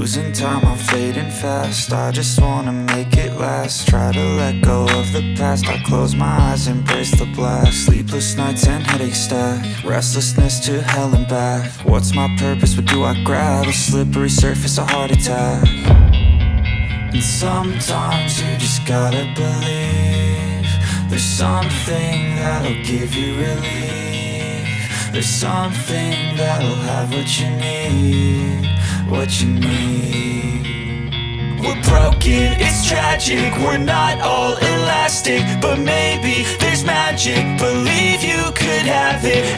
losing time, I'm fading fast. I just wanna make it last. Try to let go of the past. I close my eyes, embrace the blast. Sleepless nights and headaches stack. Restlessness to hell and back. What's my purpose, what do I grab? A slippery surface, a heart attack. And sometimes you just gotta believe there's something that'll give you relief. There's something that'll have what you need, what you need. We're broken, it's tragic, we're not all elastic, but maybe there's magic, believe you could have it.